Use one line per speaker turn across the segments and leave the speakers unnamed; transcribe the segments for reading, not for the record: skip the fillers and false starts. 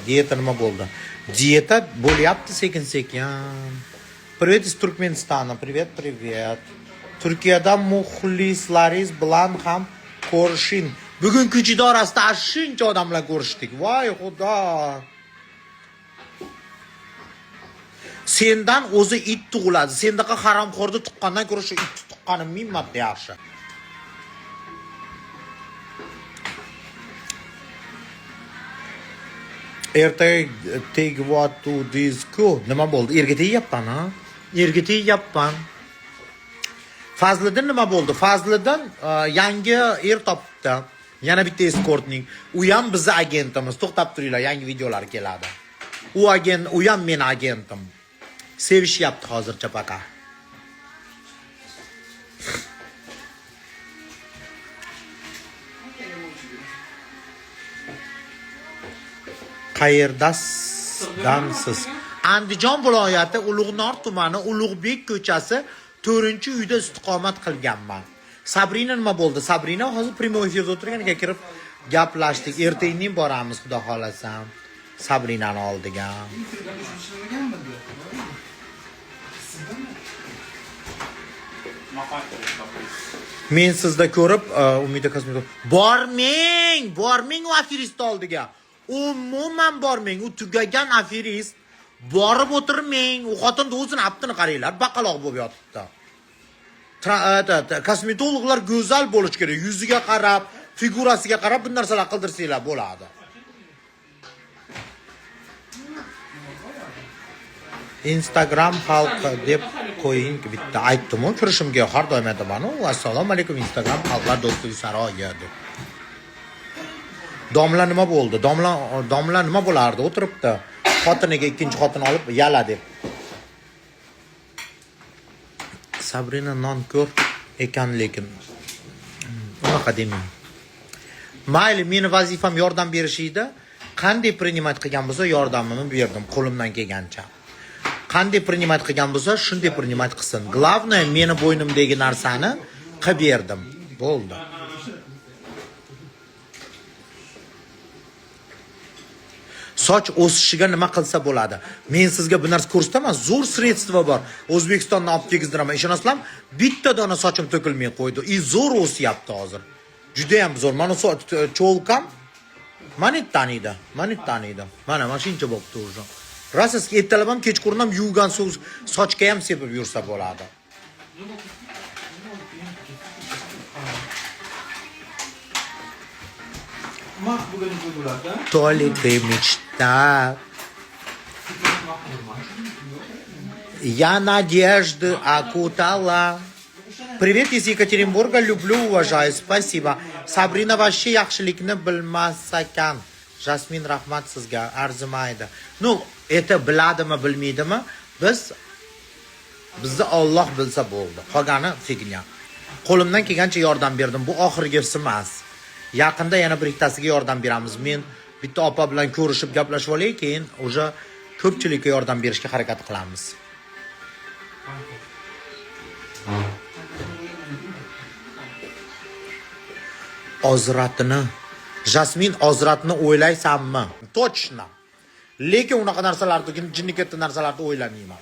Diyeta nima bo'ldi? Diyeta bo'lyapti sekin-sekin. Привет из Turkmenistona. Привет. Turkiyada muxlislaringiz bilan ham ko'rishing. Bugun ko'chada orasida shuncha odamlar ko'rishdik. Voy xudo. Sendan o'zi it tug'iladi. Sendaqa haromxo'rni tuqqandan ko'ra shu it tuqqanim ming marta yaxshi. Ertaga tegvatu disku. Nima bo'ldi? Erga tegyapman, ha? Erga tegyapman. Fazliddin nima bo'ldi? Fazliddin yangi er topdi. Yana bitta eskortning. U ham bizning agentimiz. To'xtab turinglar, yangi videolar keladi. U ham men agentim. Sevishyapti hozircha faqa. Qayerdasansiz? Andijon viloyati Ulug'nor tumani Ulug'bek ko'chasi 4-uyda istiqomat qilganman. Sabrina nima bo'ldi? Sabrina hozir prямой efirda o'tirganiga kirib gaplashdik. Ertaga boramiz, xudo xolasa. Sabrinani oldiga. Men sizda ko'rib, Umida Kosmetov. Bormang u aferist oldiga. Umuman bormang, u tugagan aferist. Borib o'tirmang. U xotinning o'zini aptini qaranglar, baqaloq bo'lib yotibdi. Kosmetologlar go'zal bo'lish kerak. Yuziga qarab, figurasiga qarab bu narsalar qildirsanglar bo'ladi. Instagram xalqi deb qo'ying bitta aytdim-ku, kirishimga har doim aytaman. Assalomu alaykum Instagram xalqlar do'stlik saroyi deb. Domla nima bo'ldi? Domla nima bo'lardi? O'tiribdi. Xotiniga ikkinchi xotin olib yala deb. Sabrina non-ko'r ekan lekin. Unaqa demang. Mayli, meni vazifam yordam berish edi. Qanday priнимать qilgan bo'lsa yordamimni berdim qo'limdan kelgancha. Qanday priнимать qilgan bo'lsa shunday priнимать qilsin. Главное, meni bo'ynimdagi narsani qilib berdim. Bo'ldi. Soch o'sishiga nima qilsa bo'ladi? Men sizga bu narsa ko'rsataman, zo'r sredstva bor. O'zbekistondan olib kelgizdiraman. Ishonasizlarmi? Bitta dona sochim to'kilmay qo'ydi. Zo'r o'syapti hozir. Juda ham zo'r. Mana cho'lkam mani taniydi. Mana shuncha bo'pti o'zi. Rasaski ertalab ham kechqurun ham yuvgan suv sochga ham sepib yursa bo'ladi. Только мечта. Я надежды окутала. Привет из Екатеринбурга, люблю, уважаю, спасибо. Sabrina вообще yaxshilikni bilmas ekan. Jasmin, rahmat sizga, arzimaydi. No, это biladimi, bilmaydimi? Bizni Alloh bilsa bo'ldi. Qolgani fignya. Qo'limdan kelgancha yordam berdim. Bu oxirgisi emas. Yaqinda yana bir ikkitasiga yordam beramiz. Men bitta opa bilan ko'rishib gaplashib olay, keyin o'sha ko'pchilikka yordam berishga harakat qilamiz. Jasmin, ozratni o'ylaysanmi? Точно. Lekin unaqa narsalarni, jinnikatli narsalarni o'ylamayman.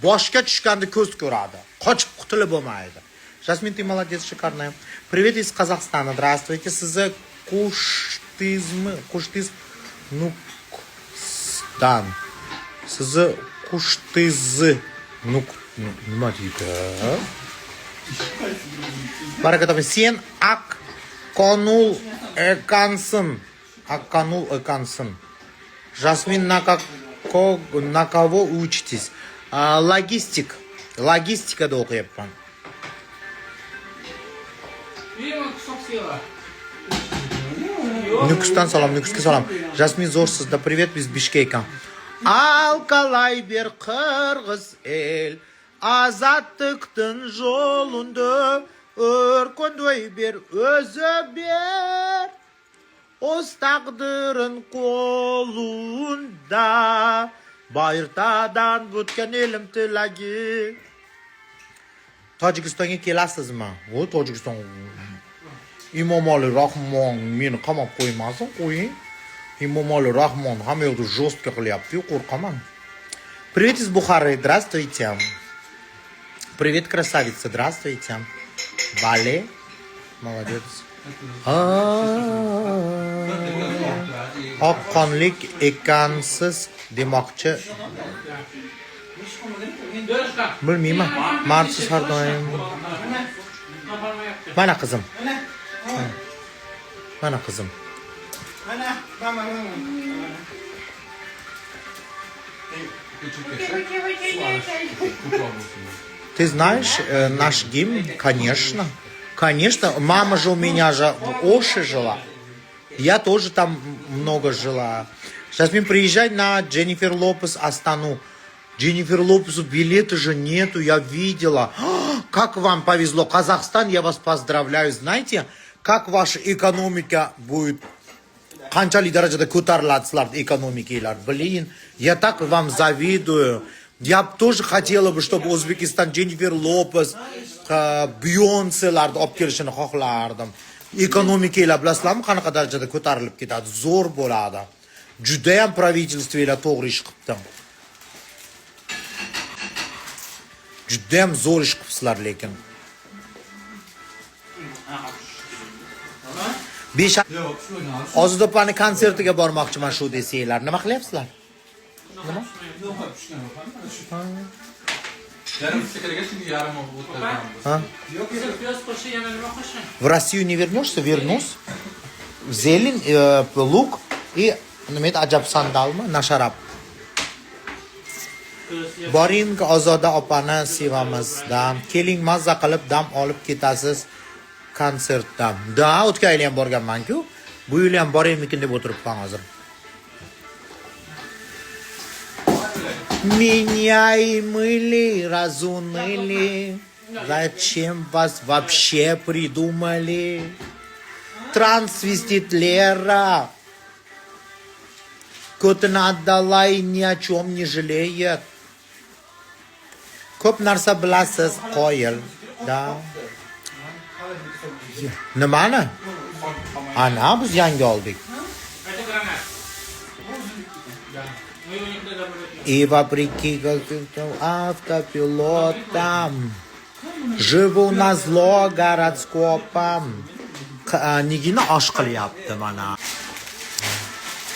Boshga tushganda ko'z ko'radi. Qochib qutulib bo'lmaydi. Jasmin, ты молодец, шикарная. Привет из Казахстана. Здравствуйте. Sizni Qushtiz Nukdan. Sizni Qushtiz nima deydi? Baraka toping. Sen Akkonul ekansin. Jasmin, на кого учитесь? Logistikada o'qiyapman. Nukusdan salom, Nukusga salom. Jasmin, zo'rsizda. Привет biz Bishkekka. Alqalay ber qirg'iz el, azatlıktin yolunda örköndoy ber, özü ber. O'z taqdirin qo'lunda, bayırtadan o'tgan elim tilagi. Tojikistonga kelasizmi? O Tojikiston Imomali Rahmon meni qamab qo'ymasin, qo'ying. Emomali Rahmon hamma yoqda жестко qilyapti-yu, qo'rqaman. Привет из Бухары. Здравствуйте. Привет, красавица. Здравствуйте. Бале. Молодец. Oqqonlik ekansiz demoqchi. Bilmayman. Marsiz har doim. Mana qizim. Mana qizim. Ты знаешь наш гимн? Конечно. Конечно. Мама же у меня же в Оше жила. Я тоже там много жила. Сейчас мне приезжай на Дженнифер Лопес Астану. Дженнифер Лопесу билета же нету, я видела. Как вам повезло. Казахстан, я вас поздравляю. Знаете, как ваша экономика будет... Qanchalik darajada ko'tariladinglar ekonomikalar. Блин, я так вам завидую. Я бы тоже хотела бы, чтобы O'zbekiston Jennifer Lopez, Beyonce'larni olib kelishini xohlardim. Ekonomikalar bilasizlarmi qanaqa darajada ko'tarilib ketadi, zo'r bo'ladi. Juda ham правительствоlar to'g'ri ish qilibdi. Juda ham zo'r ish qilibsizlar lekin. Ozod opani konsertiga bormoqchiman shu desanglar. Nima qilyapsizlar? Nima? В Россию не вернешься? Вернусь. Зелень, лук и ajab sandalmi? Nasharab. Boring Ozoda opani sevamiz. Keling mazza qilib dam olib ketasiz. Konsertdan. Da, o'tgan yil ham borganman-ku. Bu yil ham boraymikin deb o'tiribman hozir. Меня и мыли, разуныли. Зачем вас вообще придумали? Трансвестит Лера. Котini отдала и ни о чем не жалеет. Ko'p narsa bilasiz, qoyil. Da. Nimani? Ana biz yangi oldik. И вопреки каким-то автопилотам живу назло гороскопам. Nigina osh qilyapti mana.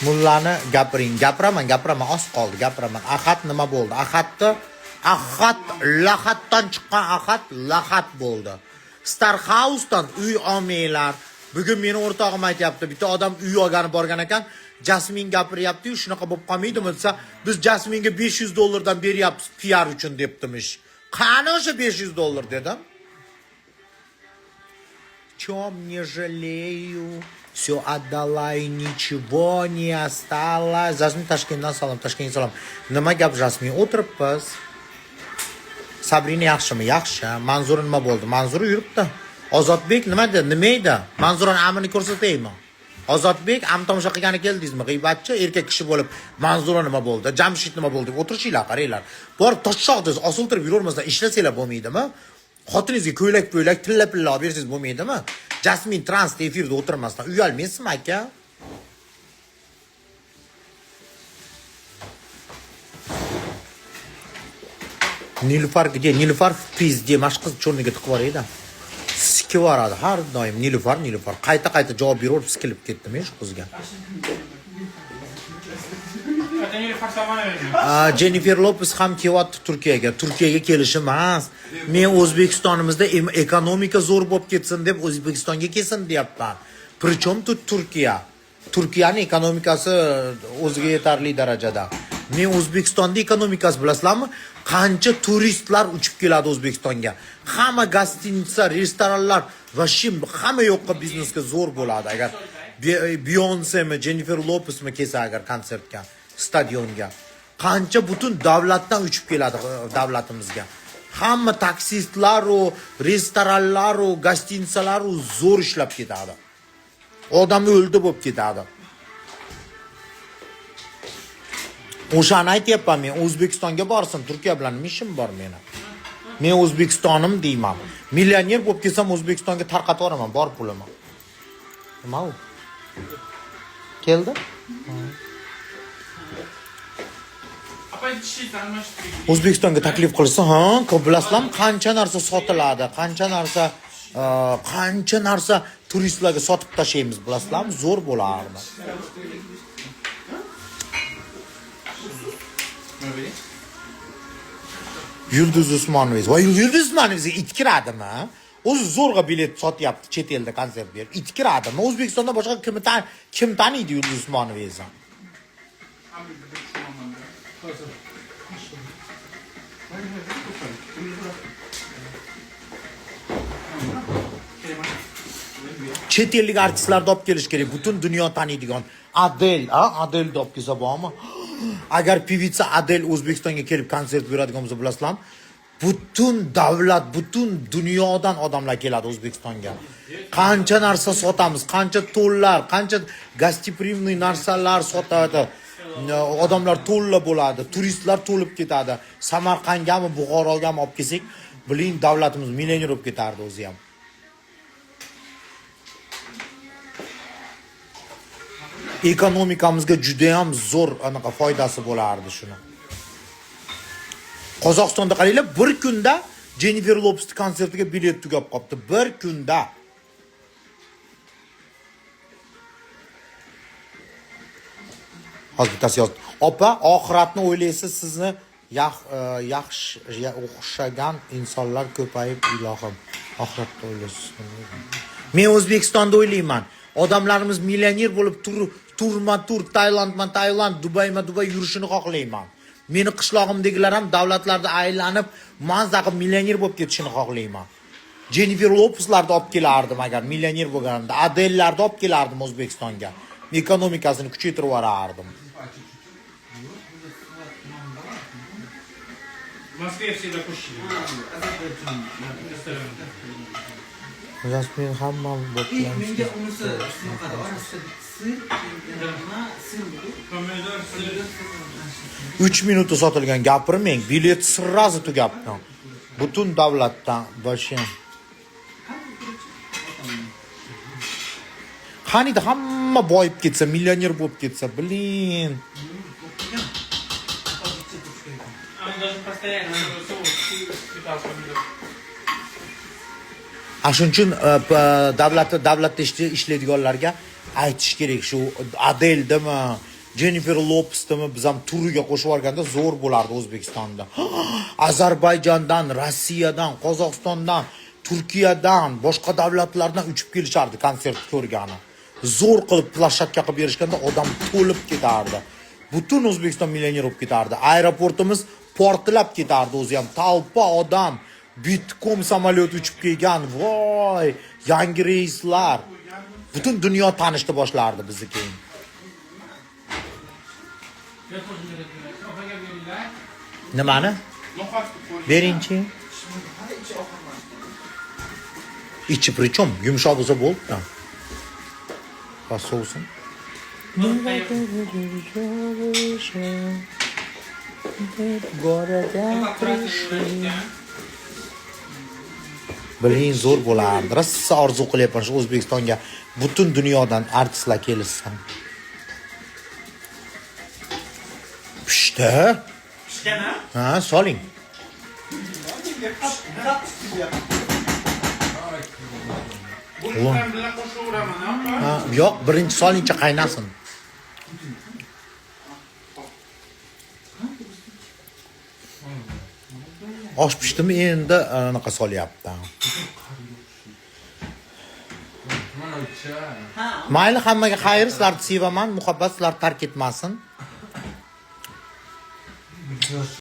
Mullani gapiring. Gapiraman, oz qoldi, gapiraman. Ahad nima bo'ldi? Lahatdan chiqqan Ahad lahat bo'ldi. Starhausdan uy olmanglar. Bugun meni o'rtog'im aytayapti, bitta odam uy olgani borgan ekan, Jasmin gapiryapti-yu, shunaqa bo'lib qolmaydimi desa, biz Jasminga $500 beryapmiz PR uchun debdimish. Qani o'sha $500 dedim. Чем не жалею, все отдала и ничего не осталось. Jasmin Toshkentdan salom. Nima gap Jasmin? O'tiribmiz. Sabrina yaxshimi? Yaxshi. Manzura nima bo'ldi? Manzura yuribdi. Ozodbek nima dedi? Nima edi? Manzuraning amini ko'rsataymi? Ozodbek am tomosha qilgani keldingizmi? G'iybatchi erkak kishi bo'lib, Manzura nima bo'ldi? Jamshid nima bo'ldi deb o'tirishinglar, qaranglar. Borib toshshoqdingiz, osiltirib yuravermasdan ishlasanglar bo'lmaydimi? Xotiningizga ko'ylak-po'ylak, tilla-pilla olib bersangiz bo'lmaydimi? Jasmin trans efirda o'tirmasdan uyalmaysizmi aka? Nilufar где? Nilufar в pizde. Mash qiz cho'rniga tiqib boraydi. Sikib boradi har doim. Nilufar. Qayta javob berib sikilib ketdim shu qizga. Jennifer Lopez ham kelyapti Turkiyaga. Turkiyaga kelishi emas. Men O'zbekistonimizda ekonomika zo'r bo'lib ketsin deb O'zbekistonga kelsin deyapman. Причем тут Turkiya? Turkiyaning ekonomikasi o'ziga yetarli darajada. Men O'zbekistonning ekonomikasi bilasizlarmi? Qancha turistlar uchib keladi O'zbekistonga. Hamma gostinitsa, restoranlar va hamma yoqqa biznesga zo'r bo'ladi agar Beyonce'mi, Jennifer Lopezmi kelsa agar konsertga, stadionga. Qancha butun davlatdan uchib keladi davlatimizga. Hamma taksistlar, restoranlar, gostinitsalar zo'r ishlab ketadi. Odam o'ldi bo'lib ketadi. O'shani aytyapman men, O'zbekistonga borsin, Turkiya bilan ishim bor meni. Men O'zbekistonim deyman. Millioner bo'lib kelsam O'zbekistonga tarqatib yuboraman, bor pulimni. Nima u? Keldi? O'zbekistonga taklif qilsa, ha, ko'p bilasizlarmi, qancha narsa sotiladi, qancha narsa turistlarga sotib tashlaymiz, bilasizlarmi? Zo'r bo'lardi. Yulduz Usmonoviz. Va Yulduz Usmonovizga it kiradimi? O'zi zo'rg'a bilet sotyapti chet elda konsert berib. It kiradimi? O'zbekistonda boshqa kim taniydi Yulduz Usmonovizni? Chet ellik artistlarni olib kelish kerak. Butun dunyo taniydigan Adele olib kelsa bormi? Agar pivitsa Adele O'zbekistonga kelib konsert beradigan bo'lsa, bilasizlarmi? Butun davlat, butun dunyodan odamlar keladi O'zbekistonga. Qancha narsa sotamiz, qancha to'llar, qancha gastiprimniy narsalar sotadi. Odamlar to'lla bo'ladi, turistlar to'lib ketadi. Samarqandgami, Buxorogami olib kelsak, biling davlatimiz millioner bo'lib ketardi o'zi ham. Ekonomikamizga juda ham zo'r anaqa foydasi bo'lardi shuni. Qozog'istonda qaranglar, bir kunda Jennifer Lopez konsertiga bilet tugab qopti. Bir kunda. Hozir bittasi yozdi. Opa, oxiratni o'ylaysiz, sizni yaxshi o'xshagan insonlar ko'payib, ilohim. Oxiratni o'ylaysiz. Men O'zbekistonda o'ylayman. Odamlarimiz millioner bo'lib tur, Tailand, Dubay yurishini xohlayman. Meni qishlog'imdagilar ham davlatlarda aylanib, mazza qilib millioner bo'lib ketishini xohlayman. Jennifer Lopezlarni olib kelardim agar millioner bo'lganimda, Adele'larni olib kelardim O'zbekistonga. Ekonomikasini kuchaytirib yuborardim.
Moskva всегда пустили.
Jasmin hammam
menga unisi shunaqada orasida sir,
Pomidor, sir.
3 minutda sotilgan gapirmang. Bilet sirrazi tugabdi. Butun davlatdan boshim. Qanida hamma boyib ketsa, millioner bo'lib ketsa, bilin.
Даже постоянно питал помидор.
Shuning uchun davlatda ishlaydiganlarga aytish kerak, shu Adeldimi, Jennifer Lopezdimi biz ham turiga qo'shib olganda zo'r bo'lardi O'zbekistonda. Ozarbayjondan, Rossiyadan, Qozog'istondan, Turkiyadan, boshqa davlatlardan uchib kelishardi konsert ko'rgani. Zo'r qilib plashakka qilib berishganda odam to'lib ketardi. Butun O'zbekiston millioner bo'lib ketardi. Aeroportimiz portlab ketardi o'zi ham. Talpa odam, Bitkom samolyot uchib kelgan. Voy, yangi reyslar. Butun dunyo tanishni boshlardi bizni keyin. Nimani? Beringchi. İçi prichom, yumshoq bo'lsa bo'ldi. Va so'sin. Biling zo'r bo'lardi. Rosa orzu qilyapman shu O'zbekistonga butun dunyodan artistlar kelsin. Pishdi.
Pishgana?
Ha, soling.
Buni ham bilan qo'shaveraman,
Ha, yo'q, birinchi solingcha qaynasin. Osh pishdimi, endi anaqa solyapti. Mayli, hammaga xayr, sizlarni sevaman, muhabbat sizlarni tark etmasin.